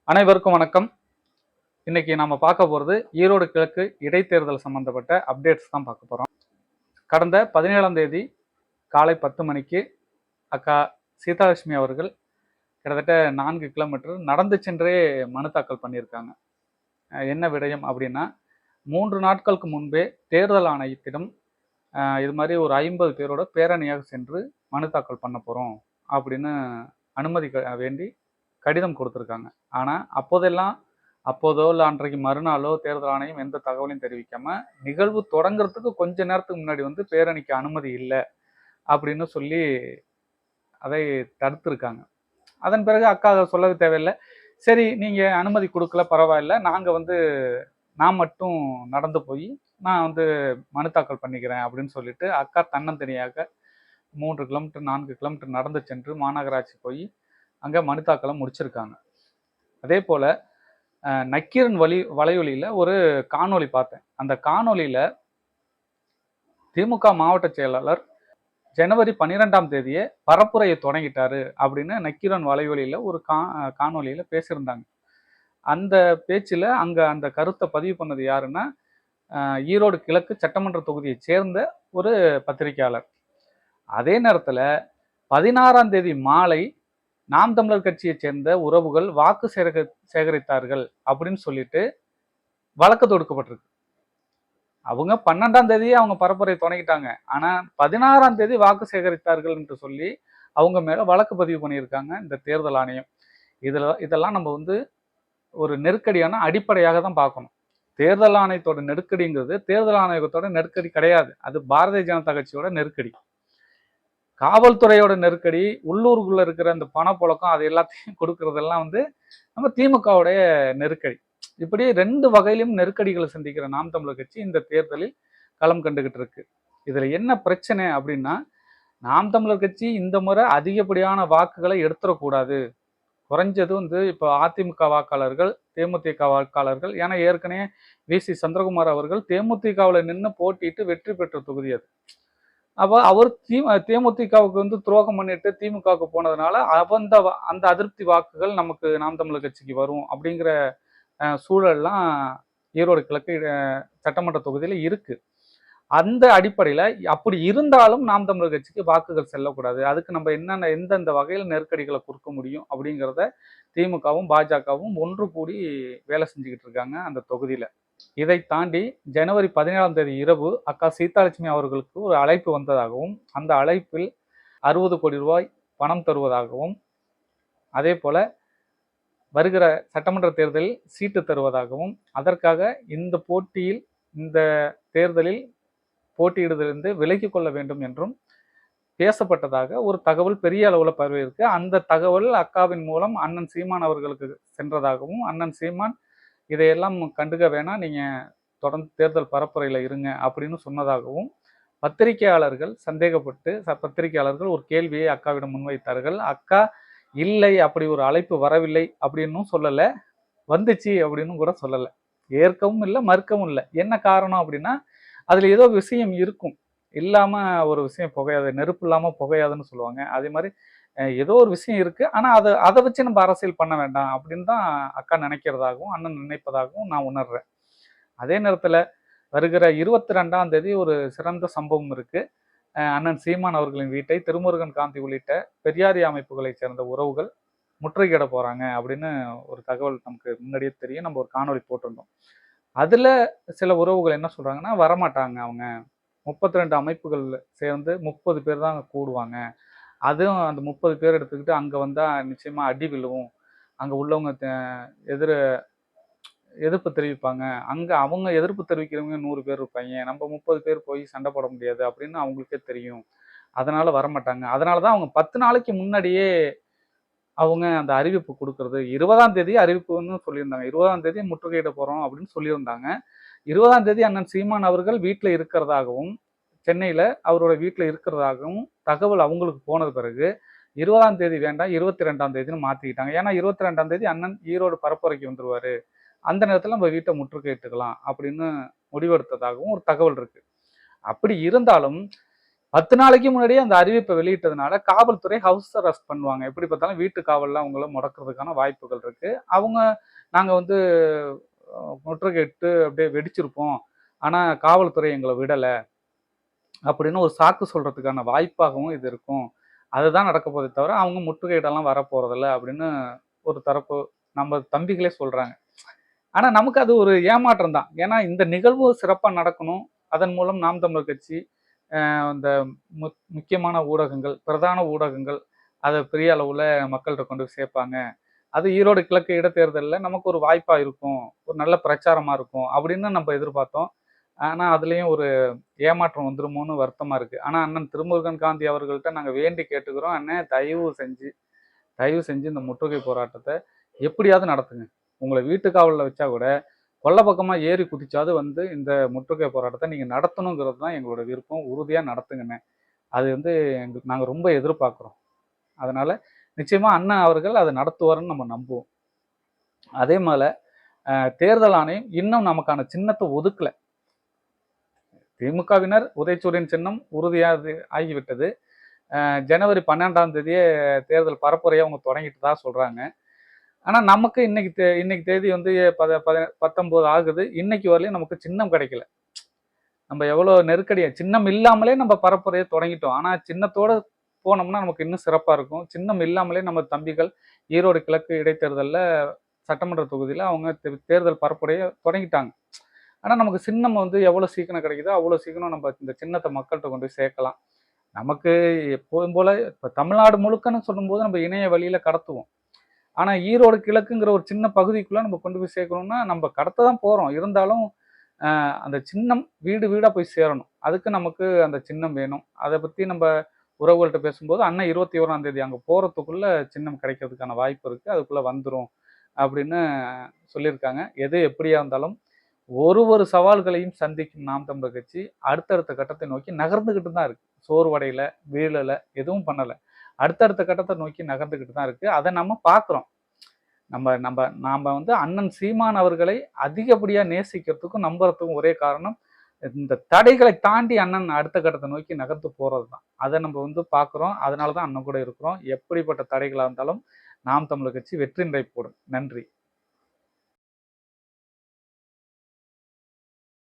அனைவருக்கும் வணக்கம். இன்னைக்கு நம்ம பார்க்க போகிறது ஈரோடு கிழக்கு இடைத்தேர்தல் சம்பந்தப்பட்ட அப்டேட்ஸ் தான் பார்க்க போகிறோம். கடந்த 17ஆம் தேதி காலை 10 மணிக்கு அக்கா சீதாலட்சுமி அவர்கள் கிட்டத்தட்ட 4 கிலோமீட்டர் நடந்து சென்றே மனு தாக்கல் பண்ணியிருக்காங்க. என்ன விடயம் அப்படின்னா, 3 நாட்களுக்கு முன்பே தேர்தல் ஆணையத்திடம் இது மாதிரி ஒரு 50 பேரோட பேரணியாக சென்று மனு தாக்கல் பண்ண போகிறோம் அப்படின்னு அனுமதி வேண்டி கடிதம் கொடுத்துருக்காங்க. ஆனால் அப்போதோ இல்லை அன்றைக்கு மறுநாளோ தேர்தல் ஆணையம் எந்த தகவலையும் தெரிவிக்காம நிகழ்வு தொடங்குறதுக்கு கொஞ்ச நேரத்துக்கு முன்னாடி பேரணிக்கு அனுமதி இல்லை அப்படின்னு சொல்லி அதை தடுத்துருக்காங்க. அதன் பிறகு அக்கா அதை சொல்லவே தேவையில்லை, சரி நீங்கள் அனுமதி கொடுக்கல பரவாயில்ல, நான் மட்டும் நடந்து போய் நான் மனு தாக்கல் பண்ணிக்கிறேன் அப்படின்னு சொல்லிட்டு அக்கா தன்னந்தனியாக 3 கிலோமீட்டர் 4 கிலோமீட்டர் நடந்து சென்று மாநகராட்சி போய் அங்கே மனு தாக்கலை முடிச்சிருக்காங்க. அதே போல் நக்கீரன் வலையொலியில் ஒரு காணொலி பார்த்தேன். அந்த காணொலியில் திமுக மாவட்ட செயலாளர் ஜனவரி 12ஆம் தேதியே பரப்புரையை தொடங்கிட்டாரு அப்படின்னு நக்கீரன் வலையொலியில் ஒரு காணொலியில் பேசியிருந்தாங்க. அந்த பேச்சில் அங்கே அந்த கருத்தை பதிவு பண்ணது யாருன்னா, ஈரோடு கிழக்கு சட்டமன்ற தொகுதியை சேர்ந்த ஒரு பத்திரிகையாளர். அதே நேரத்தில் 16ஆம் தேதி மாலை நாம் தமிழர் கட்சியை சேர்ந்த உறவுகள் வாக்கு சேகரித்தார்கள் அப்படின்னு சொல்லிட்டு வழக்கு தொடுக்கப்பட்டிருக்கு. அவங்க 12ஆம் தேதியே அவங்க பரப்புரை தொடங்கிட்டாங்க. ஆனா 16ஆம் தேதி வாக்கு சேகரித்தார்கள் என்று சொல்லி அவங்க மேல வழக்கு பதிவு பண்ணியிருக்காங்க இந்த தேர்தல் ஆணையம். இதெல்லாம் நம்ம ஒரு நெருக்கடியான அடிப்படையாக தான் பார்க்கணும். தேர்தல் ஆணையத்தோட நெருக்கடிங்கிறது தேர்தல் ஆணையத்தோட நெருக்கடி கிடையாது, அது பாரதிய ஜனதா கட்சியோட நெருக்கடி. காவல்துறையோட நெருக்கடி, உள்ளூருக்குள்ள இருக்கிற அந்த பணப்புழக்கம், அது எல்லாத்தையும் கொடுக்கறதெல்லாம் நம்ம திமுகவுடைய நெருக்கடி. இப்படி 2 வகையிலும் நெருக்கடிகளை சந்திக்கிற நாம் தமிழர் கட்சி இந்த தேர்தலில் களம் கண்டுகிட்டு இருக்கு. இதுல என்ன பிரச்சனை அப்படின்னா, நாம் தமிழர் கட்சி இந்த முறை அதிகப்படியான வாக்குகளை எடுத்துடக்கூடாது. குறைஞ்சது இப்போ அதிமுக வாக்காளர்கள், தேமுதிக வாக்காளர்கள், ஏன்னா ஏற்கனவே வி.சி. சந்திரகுமார் அவர்கள் தேமுதிகவில் நின்று போட்டிட்டு வெற்றி பெற்ற தொகுதி அது. அப்போ அவர் தேமுதிகவுக்கு துரோகம் பண்ணிட்டு திமுகவுக்கு போனதுனால அந்த அதிருப்தி வாக்குகள் நமக்கு நாம் தமிழர் கட்சிக்கு வரும் அப்படிங்கிற சூழல்லாம் ஈரோடு கிழக்கு சட்டமன்ற தொகுதியில் இருக்கு. அந்த அடிப்படையில் அப்படி இருந்தாலும் நாம் தமிழர் கட்சிக்கு வாக்குகள் செல்லக்கூடாது. அதுக்கு நம்ம எந்தெந்த வகையில் நெருக்கடிகளை கொடுக்க முடியும் அப்படிங்கிறத திமுகவும் பாஜகவும் ஒன்று கூடி வேலை செஞ்சுக்கிட்டு இருக்காங்க அந்த தொகுதியில். இதை தாண்டி ஜனவரி 17ஆம் தேதி இரவு அக்கா சீதாலட்சுமி அவர்களுக்கு ஒரு அழைப்பு வந்ததாகவும், அந்த அழைப்பில் 60 கோடி ரூபாய் பணம் தருவதாகவும், அதே போல வருகிற சட்டமன்ற தேர்தலில் சீட்டு தருவதாகவும், அதற்காக இந்த தேர்தலில் போட்டியிடுவதிலிருந்து விலகிக் கொள்ள வேண்டும் என்றும் பேசப்பட்டதாக ஒரு தகவல் பெரிய அளவில் பரவி இருக்கு. அந்த தகவல் அக்காவின் மூலம் அண்ணன் சீமான் அவர்களுக்கு சென்றதாகவும், அண்ணன் சீமான் இதையெல்லாம் கண்டுக்க வேணாம், நீங்கள் தொடர்ந்து தேர்தல் பரப்புரையில் இருங்க அப்படின்னு சொன்னதாகவும் பத்திரிகையாளர்கள் சந்தேகப்பட்டு பத்திரிகையாளர்கள் ஒரு கேள்வியை அக்காவிடம் முன்வைத்தார்கள். அக்கா இல்லை, அப்படி ஒரு அழைப்பு வரவில்லை அப்படின்னும் சொல்லலை, வந்துச்சு அப்படின்னு கூட சொல்லலை, ஏற்கவும் இல்லை மறுக்கவும் இல்லை. என்ன காரணம் அப்படின்னா, அதில் ஏதோ விஷயம் இருக்கும், இல்லாமல் ஒரு விஷயம் புகையாது, நெருப்பு இல்லாமல் புகையாதுன்னு சொல்லுவாங்க. அதே மாதிரி ஏதோ ஒரு விஷயம் இருக்கு, ஆனால் அதை வச்சு நம்ம அரசியல் பண்ண வேண்டாம் அப்படின்னு தான் அக்கா நினைக்கிறதாகவும் அண்ணன் நினைப்பதாகவும் நான் உணர்றேன். அதே நேரத்தில் வருகிற 22ஆம் தேதி ஒரு சிறந்த சம்பவம் இருக்கு. அண்ணன் சீமான் அவர்களின் வீட்டை திருமுருகன் காந்தி உள்ளிட்ட பெரியாரி அமைப்புகளை சேர்ந்த உறவுகள் முற்றுகையிட போறாங்க அப்படின்னு ஒரு தகவல் நமக்கு முன்னாடியே தெரியும். நம்ம ஒரு காணொலி போட்டிருந்தோம். அதுல சில உறவுகள் என்ன சொல்றாங்கன்னா, வரமாட்டாங்க, அவங்க 32 அமைப்புகள் சேர்ந்து 30 பேர் தான் கூடுவாங்க, அதுவும் அந்த 30 பேர் எடுத்துக்கிட்டு அங்கே வந்தால் நிச்சயமாக அடி விழுவும், அங்கே உள்ளவங்க எதிர்ப்பு தெரிவிப்பாங்க, அங்கே அவங்க எதிர்ப்பு தெரிவிக்கிறவங்க 100 பேர் இருப்பாங்க, நம்ம 30 பேர் போய் சண்டை போட முடியாது அப்படின்னு அவங்களுக்கே தெரியும், அதனால வரமாட்டாங்க. அதனால தான் அவங்க 10 நாளைக்கு முன்னாடியே அவங்க அந்த அறிவிப்பு கொடுக்கறது. 20ஆம் தேதி அறிவிப்புன்னு சொல்லியிருந்தாங்க, 20ஆம் தேதி முற்றுகையிட போகிறோம் அப்படின்னு சொல்லியிருந்தாங்க. 20ஆம் தேதி அண்ணன் சீமான் அவர்கள் வீட்டில் இருக்கிறதாகவும், சென்னையில் அவரோட வீட்டில் இருக்கிறதாகவும் தகவல் அவங்களுக்கு போனது பிறகு 20ஆம் தேதி வேண்டாம் 22ஆம் தேதின்னு மாற்றிக்கிட்டாங்க. ஏன்னா 22ஆம் தேதி அண்ணன் ஈரோடு பரப்புரைக்கு வந்துருவார், அந்த நேரத்தில் நம்ம வீட்டை முற்றுகையிட்டுக்கலாம் அப்படின்னு முடிவெடுத்ததாகவும் ஒரு தகவல் இருக்கு. அப்படி இருந்தாலும் 10 நாளைக்கு முன்னாடியே அந்த அறிவிப்பை வெளியிட்டதுனால காவல்துறை ஹவுஸ் அரெஸ்ட் பண்ணுவாங்க. எப்படி பார்த்தாலும் வீட்டு காவலில் அவங்கள முடக்கிறதுக்கான வாய்ப்புகள் இருக்கு. அவங்க நாங்கள் வந்து முற்றுகையிட்டு அப்படியே வெடிச்சிருப்போம், ஆனால் காவல்துறை எங்களை விடலை அப்படின்னு ஒரு சாக்கு சொல்றதுக்கான வாய்ப்பாகவும் இது இருக்கும். அதுதான் நடக்க போதே தவிர அவங்க முற்றுகையிடலாம் வரப்போறதில்ல அப்படின்னு ஒரு தரப்பு நம்ம தம்பிகளே சொல்றாங்க. ஆனா நமக்கு அது ஒரு ஏமாற்றம் தான். ஏன்னா இந்த நிகழ்வு சிறப்பா நடக்கணும். அதன் மூலம் நாம் தமிழர் கட்சி இந்த முக்கியமான ஊடகங்கள், பிரதான ஊடகங்கள் அதை பெரிய அளவுல மக்கள்கிட்ட கொண்டு போய் சேர்ப்பாங்க. அது ஈரோடு கிழக்கு இடைத்தேர்தலில் நமக்கு ஒரு வாய்ப்பா இருக்கும், ஒரு நல்ல பிரச்சாரமா இருக்கும் அப்படின்னு நம்ம எதிர்பார்த்தோம். ஆனா அதுலயும் ஒரு ஏமாற்றம் வந்துருமோன்னு வருத்தமா இருக்கு. ஆனா அண்ணன் திருமுருகன் காந்தி அவர்கள்ட்ட நாங்க வேண்டி கேட்டுக்கிறோம், அண்ணன் தயவு செஞ்சு இந்த முற்றுகை போராட்டத்தை எப்படியாவது நடத்துங்க. உங்களை வீட்டு காவலில் வச்சா கூட கொல்ல பக்கமா ஏறி குதிச்சாவது வந்து இந்த முற்றுகை போராட்டத்தை நீங்க நடத்தணுங்கிறது தான் எங்களோட விருப்பம். உறுதியா நடத்துங்கண்ணே. அது வந்து நாங்க ரொம்ப எதிர்பார்க்கிறோம். அதனால நிச்சயமா அண்ணன் அவர்கள் அதை நடத்துவாருன்னு நம்ம நம்புவோம். அதே மாதிரி தேர்தல் ஆணையம் இன்னும் நமக்கான சின்னத்தை ஒதுக்கல. திமுகவினர் உதயசூரியன் சின்னம் உறுதியாக ஆகிவிட்டது. ஜனவரி 12ஆம் தேதியே தேர்தல் பரப்புரையை அவங்க தொடங்கிட்டு தான் சொல்றாங்க. ஆனா நமக்கு இன்னைக்கு தேதி வந்து 19 ஆகுது. இன்னைக்கு வரலையும் நமக்கு சின்னம் கிடைக்கல. நம்ம எவ்வளவு நெருக்கடியா சின்னம் இல்லாமலே நம்ம பரப்புரையை தொடங்கிட்டோம். ஆனா சின்னத்தோட போனோம்னா நமக்கு இன்னும் சிறப்பா இருக்கும். சின்னம் இல்லாமலே நம்ம தம்பிகள் ஈரோடு கிழக்கு இடைத்தேர்தலில் சட்டமன்ற தொகுதியில் அவங்க தேர்தல் பரப்புரையை தொடங்கிட்டாங்க. ஆனால் நமக்கு சின்னம் வந்து எவ்வளோ சீக்கிரம் கிடைக்குதோ அவ்வளோ சீக்கிரம் நம்ம இந்த சின்னத்தை மக்கள்கிட்ட கொண்டு போய் சேர்க்கலாம். நமக்கு எப்போதும் போல இப்போ தமிழ்நாடு முழுக்கன்னு சொல்லும்போது நம்ம இணைய வழியில கடத்துவோம். ஆனால் ஈரோடு கிழக்குங்கிற ஒரு சின்ன பகுதிக்குள்ள நம்ம கொண்டு போய் சேர்க்கணும்னா நம்ம கடத்த தான் போகிறோம். இருந்தாலும் அந்த சின்னம் வீடு வீடாக போய் சேரணும். அதுக்கு நமக்கு அந்த சின்னம் வேணும். அதை பற்றி நம்ம உறவுகள்கிட்ட பேசும்போது அண்ணன் 21ஆம் தேதி அங்கே போகிறதுக்குள்ள சின்னம் கிடைக்கிறதுக்கான வாய்ப்பு இருக்குது, அதுக்குள்ளே வந்துடும் அப்படின்னு சொல்லியிருக்காங்க. எது எப்படியா இருந்தாலும் ஒரு சவால்களையும் சந்திக்கும் நாம் தமிழர் கட்சி அடுத்தடுத்த கட்டத்தை நோக்கி நகர்ந்துகிட்டு தான் இருக்கு. சோர்வடையில, வீழலை, எதுவும் பண்ணலை. அடுத்தடுத்த கட்டத்தை நோக்கி நகர்ந்துகிட்டு தான் இருக்கு. அதை நம்ம பார்க்குறோம். நாம வந்து அண்ணன் சீமான் அவர்களை அதிகப்படியாக நேசிக்கிறதுக்கும் நம்புறதுக்கும் ஒரே காரணம் இந்த தடைகளை தாண்டி அண்ணன் அடுத்த கட்டத்தை நோக்கி நகர்த்து போறது தான். அதை நம்ம வந்து பார்க்குறோம். அதனால தான் அண்ணன் கூட இருக்கிறோம். எப்படிப்பட்ட தடைகளாக இருந்தாலும் நாம் தமிழர் கட்சி வெற்றி நிலை போடும். நன்றி.